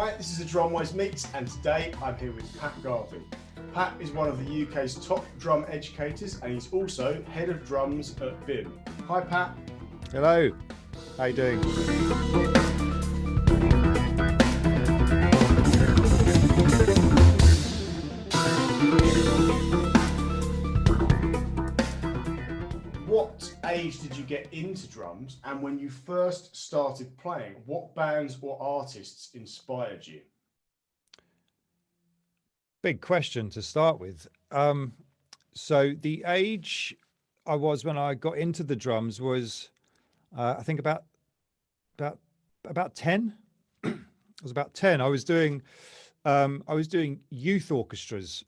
Hi, this is the DrumWise Meets, and today I'm here with Pat Garvey. Pat is one of the UK's top drum educators, and he's also head of drums at BIM. Hi, Pat. Hello. How you doing? What age did you get into drums, and when you first started playing, what bands or artists inspired you? Big question to start with. So the age I was when I got into the drums was, I think about 10. I was about 10. I was doing youth orchestras.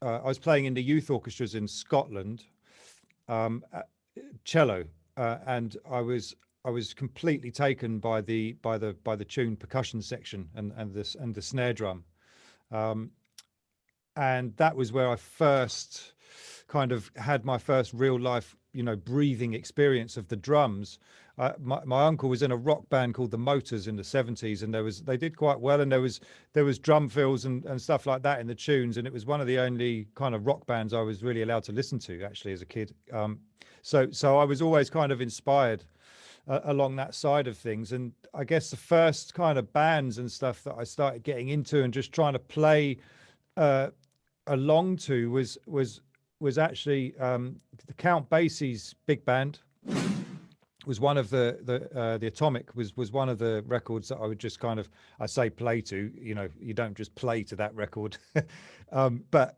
I was playing in the youth orchestras in Scotland, cello, and I was completely taken by the tune percussion section and the snare drum. And that was where I first kind of had my first real life, breathing experience of the drums. My uncle was in a rock band called the Motors in the 70s, and they did quite well, and there was drum fills and stuff like that in the tunes, and it was one of the only kind of rock bands I was really allowed to listen to actually as a kid. So I was always kind of inspired along that side of things. And I guess the first kind of bands and stuff that I started getting into and just trying to play along to was actually the Count Basie's big band was one of the Atomic was one of the records that I would just kind of, I say play to, you don't just play to that record. But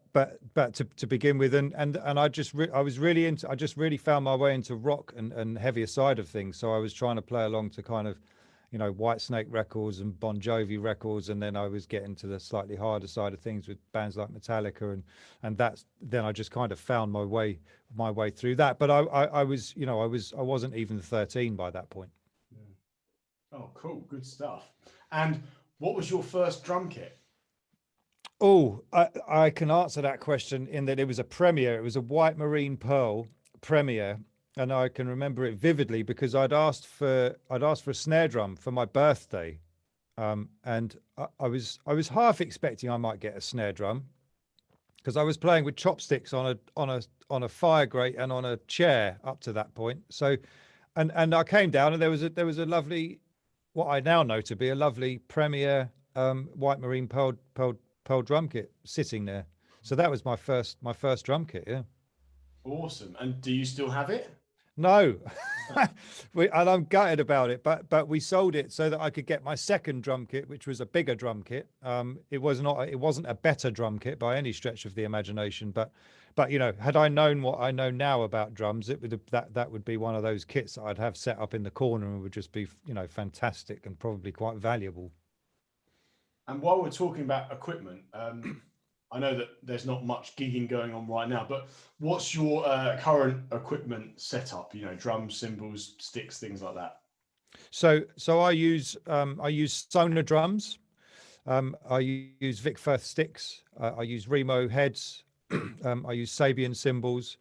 to begin with, and I just found my way into rock and heavier side of things. So I was trying to play along to kind of, White Snake records and Bon Jovi records, and then I was getting to the slightly harder side of things with bands like Metallica, and then I just kind of found my way through that. But I wasn't even 13 by that point. Oh, cool, good stuff. And what was your first drum kit? Oh, I can answer that question in that it was a Premier. It was a white marine pearl Premier. And I can remember it vividly because I'd asked for a snare drum for my birthday, and I was half expecting I might get a snare drum because I was playing with chopsticks on a fire grate and on a chair up to that point. So, and I came down and there was a lovely, what I now know to be a lovely Premier white marine pearl drum kit sitting there. So that was my first drum kit. Yeah. Awesome. And do you still have it? No, and I'm gutted about it, but we sold it so that I could get my second drum kit, which was a bigger drum kit. It wasn't a better drum kit by any stretch of the imagination, but had I known what I know now about drums, that would be one of those kits that I'd have set up in the corner and would just be fantastic and probably quite valuable. And while we're talking about equipment, I know that there's not much gigging going on right now, but what's your current equipment setup? Drums, cymbals, sticks, things like that. So I use Sonar drums. I use Vic Firth sticks. I use Remo heads. I use Sabian cymbals.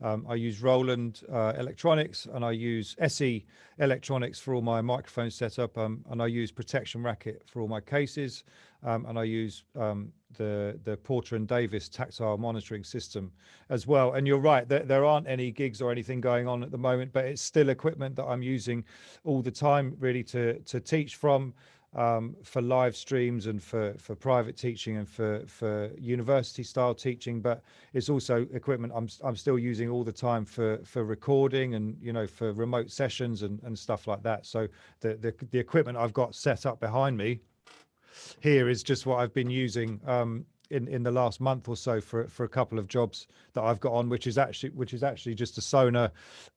I use Roland electronics, and I use SE electronics for all my microphone setup, and I use Protection Racket for all my cases, and I use the Porter and Davis tactile monitoring system as well. And you're right, there aren't any gigs or anything going on at the moment, but it's still equipment that I'm using all the time, really, to teach from. For live streams and for private teaching and for university style teaching, but it's also equipment I'm still using all the time for recording and for remote sessions and stuff like that. So the equipment I've got set up behind me here is just what I've been using in the last month or so for a couple of jobs that I've got on, which is actually just a Sonar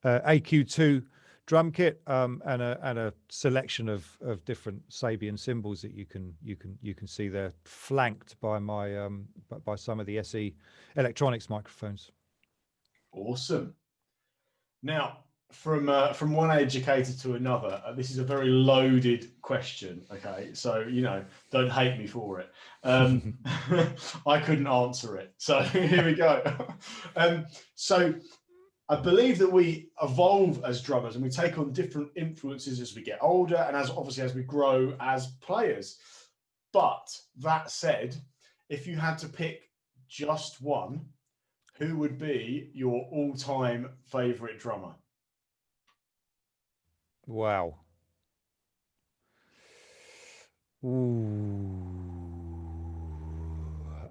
AQ2 drum kit and a selection of different Sabian cymbals that you can see there, flanked by my by some of the SE electronics microphones. Awesome. Now, from one educator to another, this is a very loaded question. Okay, so don't hate me for it. I couldn't answer it, so here we go. So I believe that we evolve as drummers and we take on different influences as we get older and as we grow as players. But that said, if you had to pick just one, who would be your all-time favorite drummer? Wow. Ooh.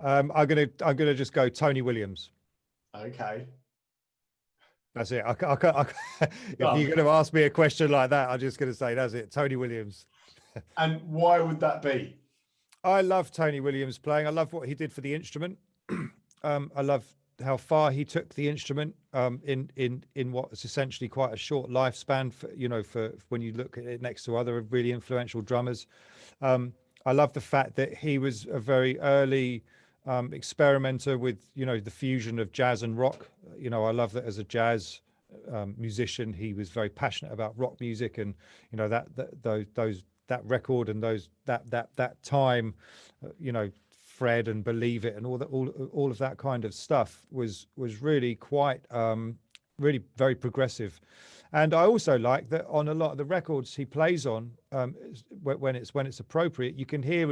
I'm gonna just go Tony Williams. Okay. That's it. If Done. you're going to ask me a question like that, I'm just going to say that's it. Tony Williams. And why would that be? I love Tony Williams playing. I love what he did for the instrument. I love how far he took the instrument in what is essentially quite a short lifespan for when you look at it next to other really influential drummers. I love the fact that he was a very early experimenter with the fusion of jazz and rock. I love that as a jazz musician, he was very passionate about rock music, and that record and that time, Fred and Believe It and all of that kind of stuff was really quite really very progressive. And I also like that on a lot of the records he plays on, when it's appropriate, you can hear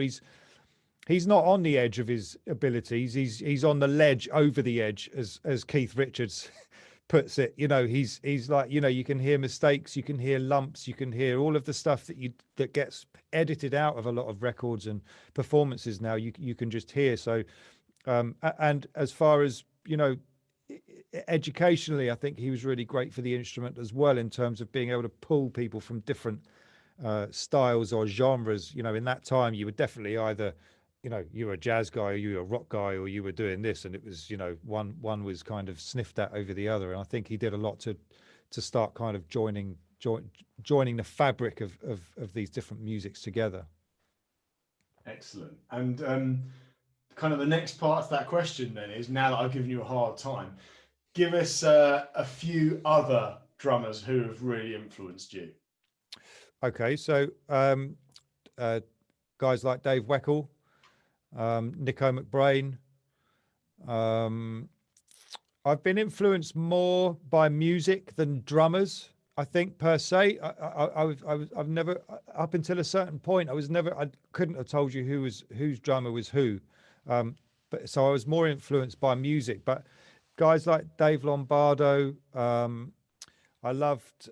he's not on the edge of his abilities. He's on the ledge over the edge, as Keith Richards puts it. He's like, you can hear mistakes, you can hear lumps, you can hear all of the stuff that gets edited out of a lot of records and performances now. You can just hear. So and as far as educationally, I think he was really great for the instrument as well, in terms of being able to pull people from different styles or genres. In that time, you were definitely either you were a jazz guy, or you were a rock guy, or you were doing this, and it was one was kind of sniffed at over the other. And I think he did a lot to start kind of joining the fabric of these different musics together. Excellent. And kind of the next part of that question then is, now that I've given you a hard time, give us a few other drummers who have really influenced you. Okay, so guys like Dave Weckl, Nico McBrain. I've been influenced more by music than drummers, I think, per se. I've never, up until a certain point, I couldn't have told you whose drummer was who. But so I was more influenced by music. But guys like Dave Lombardo, I loved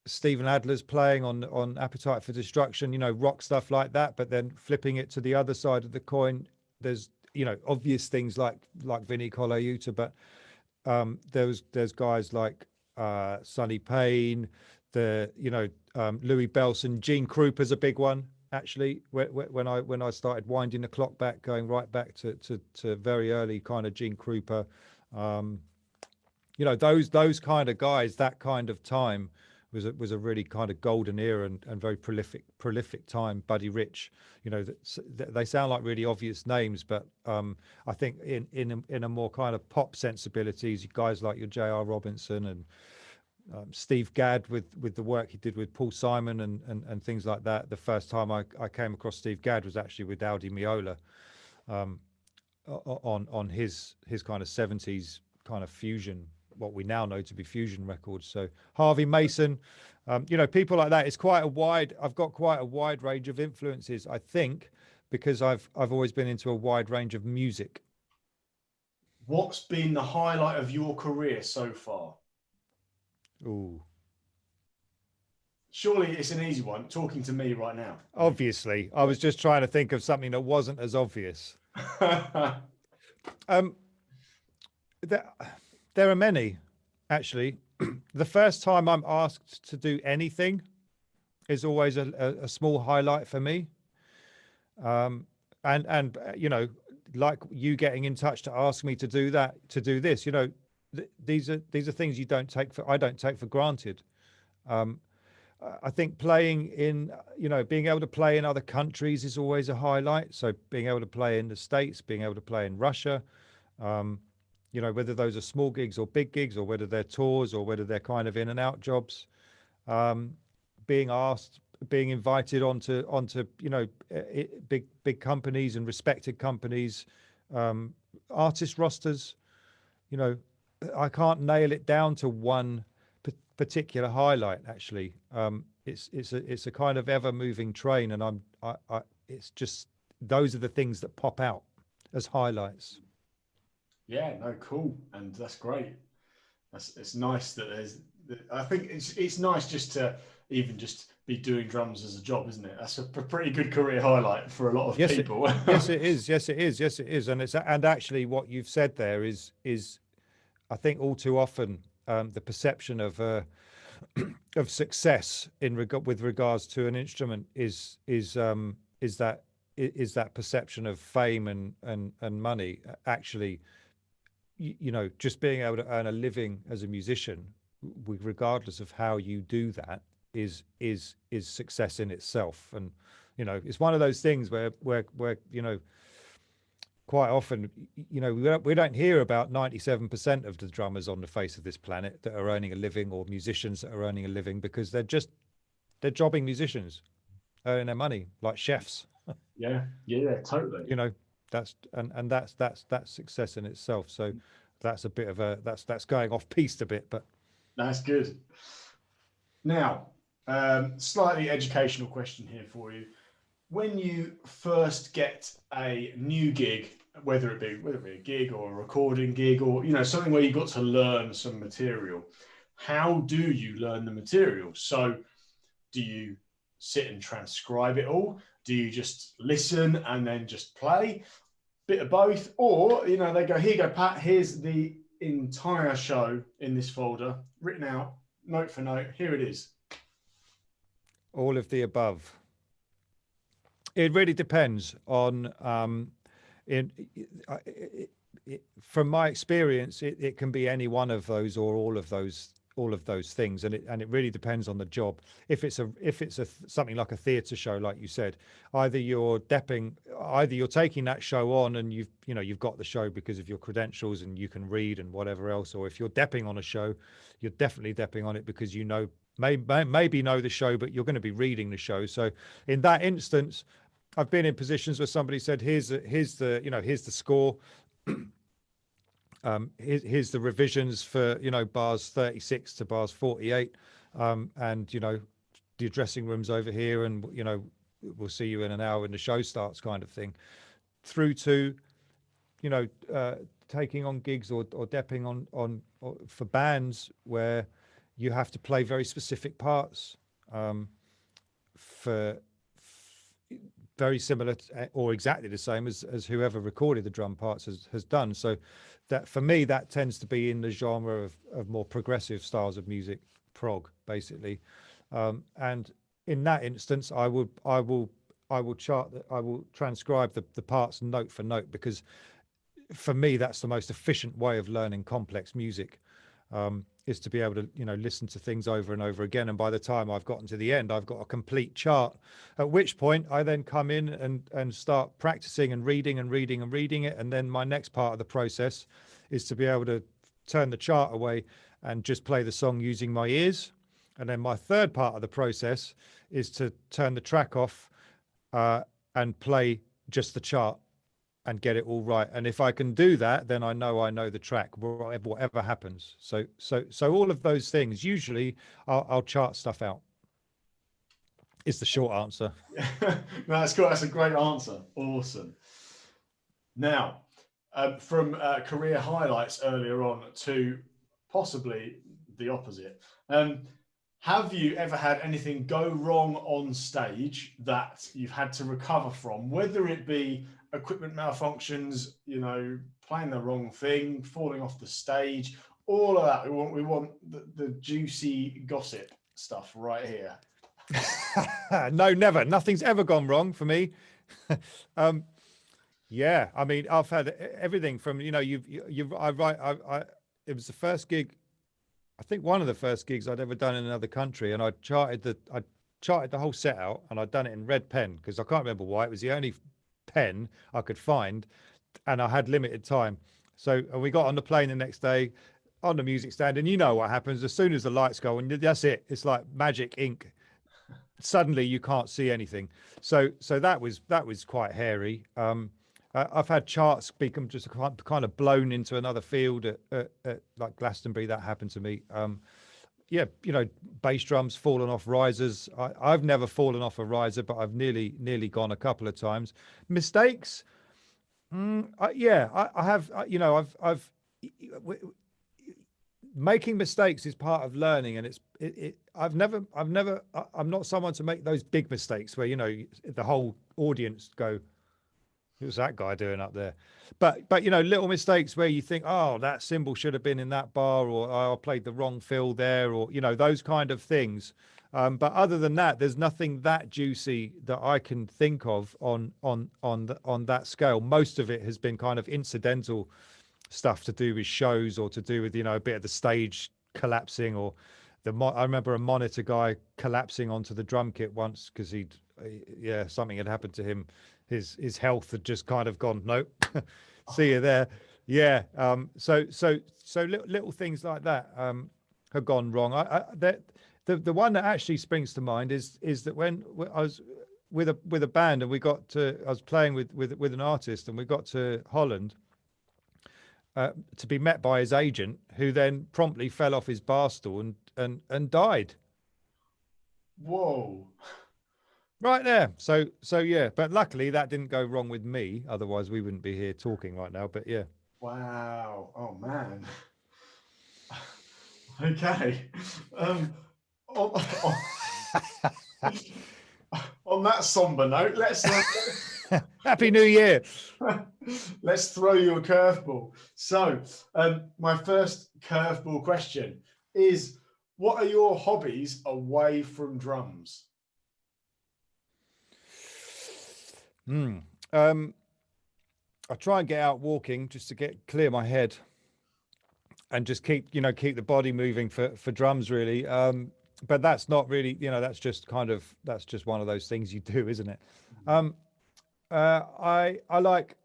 Stephen Adler's playing on Appetite for Destruction, rock stuff like that. But then flipping it to the other side of the coin, there's obvious things like Vinnie Colaiuta, but there's guys like Sonny Payne, Louis Belson. Gene Krupa's a big one, actually. When I started winding the clock back, going right back to very early kind of Gene Krupa, those kind of guys, that kind of time was a really kind of golden era and very prolific time. Buddy Rich, they sound like really obvious names, but I think in a more kind of pop sensibilities, guys like your J.R. Robinson and Steve Gadd with the work he did with Paul Simon and things like that. The first time I came across Steve Gadd was actually with Aldi Meola, on his kind of 70s kind of fusion, what we now know to be fusion records. So Harvey Mason, people like that. I've got quite a wide range of influences, I think, because I've always been into a wide range of music. What's been the highlight of your career so far? Ooh. Surely it's an easy one, talking to me right now. Obviously. I was just trying to think of something that wasn't as obvious. There are many, actually. The first time I'm asked to do anything is always a small highlight for me. And like you getting in touch to ask me to do this, these are things I don't take for granted. I think playing in, being able to play in other countries is always a highlight. So being able to play in the States, being able to play in Russia, whether those are small gigs or big gigs, or whether they're tours, or whether they're kind of in and out jobs, being invited onto big companies and respected companies, artist rosters. I can't nail it down to one particular highlight, actually. it's a kind of ever moving train, and it's just those are the things that pop out as highlights. Yeah, no, cool, and that's great. It's nice that I think it's nice just to even just be doing drums as a job, isn't it? That's a pretty good career highlight for a lot of people. Yes, it is. Yes, it is. Yes, it is. And actually, what you've said there is I think all too often the perception of of success with regards to an instrument is that perception of fame and money. Actually, just being able to earn a living as a musician, regardless of how you do that, is success in itself. And it's one of those things where quite often, we don't hear about 97% of the drummers on the face of this planet that are earning a living, or musicians that are earning a living, because they're jobbing musicians earning their money like chefs. Yeah, totally. That's success in itself. So that's a bit of that's going off piste a bit, but that's good. Now, slightly educational question here for you. When you first get a new gig, whether it be a gig or a recording gig, or something where you got to learn some material, how do you learn the material? So do you sit and transcribe it all? Do you just listen and then just play? Bit of both? Or they go, here you go, Pat, here's the entire show in this folder, written out note for note, here it is? All of the above. It really depends on from my experience, it can be any one of those or all of those things, and it really depends on the job. If it's something like a theatre show, like you said, either you're taking that show on and you've got the show because of your credentials and you can read and whatever else, or if you're depping on a show, you're definitely depping on it because maybe know the show, but you're going to be reading the show. So in that instance, I've been in positions where somebody said, here's the score. Here's the revisions for bars 36 to bars 48, and the dressing room's over here, and we'll see you in an hour when the show starts, kind of thing. Through to taking on gigs or depping on for bands where you have to play very specific parts, for very similar or exactly the same as whoever recorded the drum parts has done. So that, for me, that tends to be in the genre of more progressive styles of music, prog, basically. And in that instance, I will transcribe the parts note for note, because for me, that's the most efficient way of learning complex music. Is to be able to listen to things over and over again, and by the time I've gotten to the end, I've got a complete chart, at which point I then come in and start practicing and reading it. And then my next part of the process is to be able to turn the chart away and just play the song using my ears. And then my third part of the process is to turn the track off and play just the chart and get it all right. And if I can do that, then I know the track, whatever happens. So all of those things, usually I'll chart stuff out. Is the short answer. No, that's cool. That's a great answer. Awesome. Now, from career highlights earlier on to possibly the opposite. Have you ever had anything go wrong on stage that you've had to recover from, whether it be equipment malfunctions, playing the wrong thing, falling off the stage, all of that? We want the juicy gossip stuff right here. No, never. Nothing's ever gone wrong for me. Yeah, I mean, I've had everything from it was the first gig, I think one of the first gigs I'd ever done in another country, and I charted the whole set out, and I'd done it in red pen because I can't remember why. It was the only pen I could find, and I had limited time. So, and we got on the plane the next day on the music stand, and you know what happens as soon as the lights go on, that's it. It's like magic ink. Suddenly you can't see anything. So that was quite hairy. I've had charts become just kind of blown into another field at like Glastonbury. That happened to me. yeah, bass drums fallen off risers. I've never fallen off a riser, but I've nearly gone a couple of times. Mistakes. Yeah, I have. I've making mistakes is part of learning, and I'm not someone to make those big mistakes where the whole audience go, "What's that guy doing up there?" But little mistakes where you think, "Oh, that cymbal should have been in that bar," or "Oh, I played the wrong fill there," or those kind of things. But other than that, there's nothing that juicy that I can think of on that scale. Most of it has been kind of incidental stuff to do with shows, or to do with a bit of the stage collapsing, or I remember a monitor guy collapsing onto the drum kit once because something had happened to him. His health had just kind of gone, nope. See you there. Yeah. So little things like that have gone wrong. The one that actually springs to mind is that when I was with a band, and I was playing with an artist, and we got to Holland to be met by his agent, who then promptly fell off his bar stool and died. Whoa. Right there. So yeah, but luckily that didn't go wrong with me. Otherwise we wouldn't be here talking right now. But yeah. Wow. Oh man. Okay. On, on that somber note, let's Happy New Year. Let's throw you a curveball. So, my first curveball question is: what are your hobbies away from drums? I try and get out walking just to clear my head, and just keep the body moving for drums, really. But that's not really, that's just one of those things you do, isn't it? I like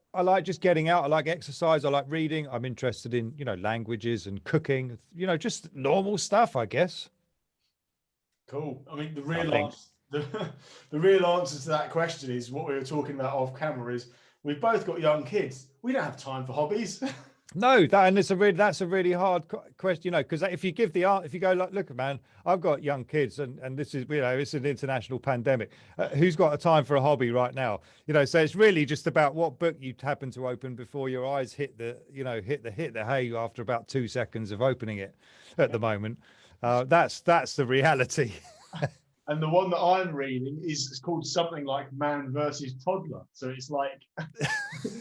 just getting out. I like exercise. I like reading. I'm interested in languages and cooking. Just normal stuff, I guess. Cool. I mean, the real answer to that question is what we were talking about off camera. Is we've both got young kids. We don't have time for hobbies. No, that's a really hard question, because if you go like, look, man, I've got young kids, and this is, it's an international pandemic. Who's got a time for a hobby right now? So it's really just about what book you happen to open before your eyes hit the hay after about 2 seconds of opening it. At the moment, that's the reality. And the one that I'm reading is called something like Man versus Toddler. So it's like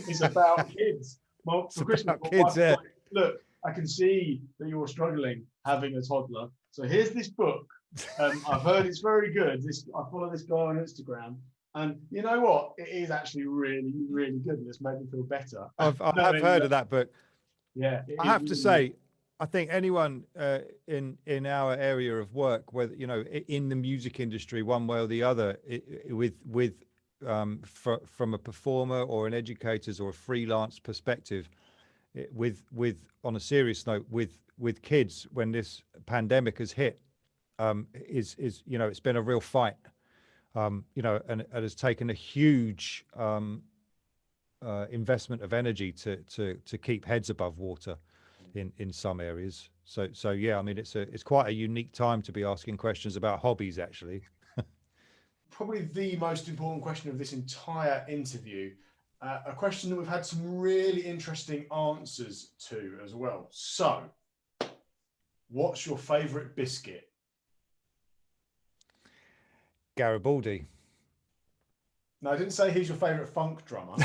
it's about kids. Well, for Christmas, kids, yeah. like, look, I can see that you're struggling having a toddler. So here's this book. I've heard it's very good. I follow this guy on Instagram, and you know what? It is actually really, really good, and it's made me feel better. I have heard of that book. Yeah, I have to say, I think anyone in our area of work, whether in the music industry, one way or the other, from a performer or an educator's or a freelance perspective, on a serious note, with kids, when this pandemic has hit, is it's been a real fight, and it has taken a huge investment of energy to keep heads above water in some areas. So yeah, I mean, it's quite a unique time to be asking questions about hobbies, actually. Probably the most important question of this entire interview, a question that we've had some really interesting answers to as well. So, what's your favourite biscuit? Garibaldi. No, I didn't say who's your favourite funk drummer.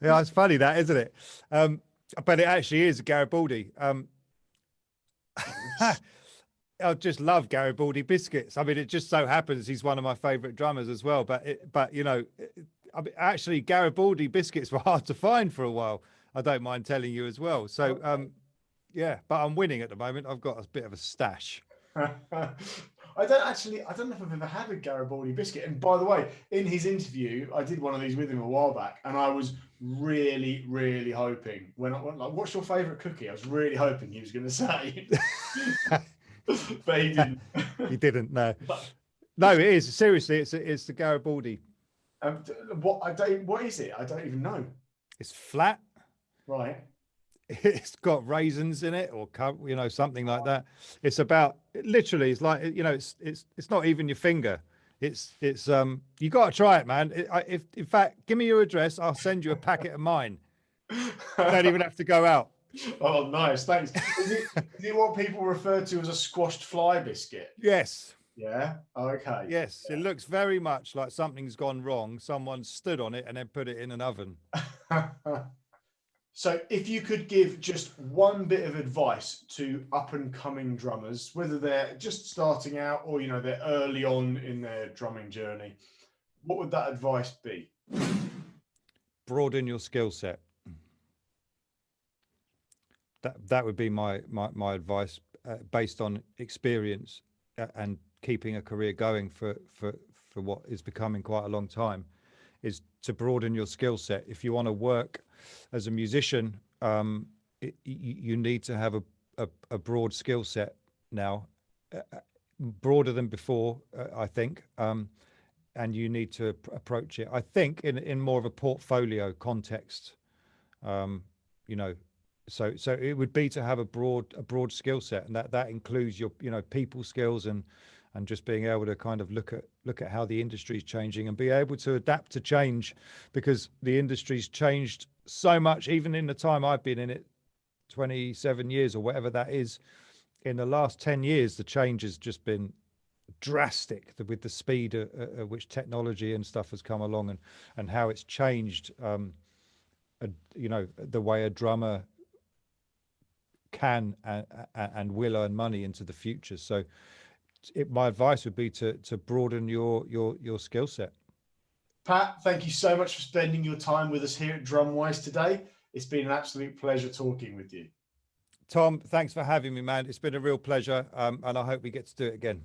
Yeah, it's funny that, isn't it? But it actually is Garibaldi. I just love Garibaldi biscuits. I mean, it just so happens he's one of my favourite drummers as well. But actually, Garibaldi biscuits were hard to find for a while. I don't mind telling you as well. So, yeah, but I'm winning at the moment. I've got a bit of a stash. I don't know if I've ever had a Garibaldi biscuit. And by the way, in his interview, I did one of these with him a while back, and I was really, really hoping when I went like, "What's your favourite cookie?" I was really hoping he was going to say. But he didn't. He didn't. No. No, it is seriously. It's the Garibaldi. What is it? I don't even know. It's flat. Right. it's got raisins in it or you know, something like that. It's about literally, it's like, you know, it's not even your finger. It's you got to try it, man. If in fact, give me your address, I'll send you a packet of mine. You don't even have to go out. Oh, nice, thanks. Is it what people refer to as a squashed fly biscuit? Yes. Yeah. Okay. Yes, it looks very much like something's gone wrong. Someone stood on it and then put it in an oven. So if you could give just one bit of advice to up and coming drummers, whether they're just starting out or, you know, they're early on in their drumming journey, what would that advice be? Broaden your skill set. That would be my advice, based on experience and keeping a career going for what is becoming quite a long time, is to broaden your skill set. If you want to work as a musician, you need to have a broad skill set now, broader than before, I think, and you need to approach it, I think, in more of a portfolio context. You know, so it would be to have a broad skill set, and that includes your, you know, people skills and just being able to kind of look at how the industry is changing and be able to adapt to change, because the industry's changed so much. Even in the time I've been in it, 27 years or whatever that is, in the last 10 years, the change has just been drastic with the speed at which technology and stuff has come along, and how it's changed, you know, the way a drummer can and will earn money into the future. So my advice would be to broaden your skill set. Pat, thank you so much for spending your time with us here at DrumWise today. It's been an absolute pleasure talking with you. Tom, thanks for having me, man. It's been a real pleasure, and I hope we get to do it again.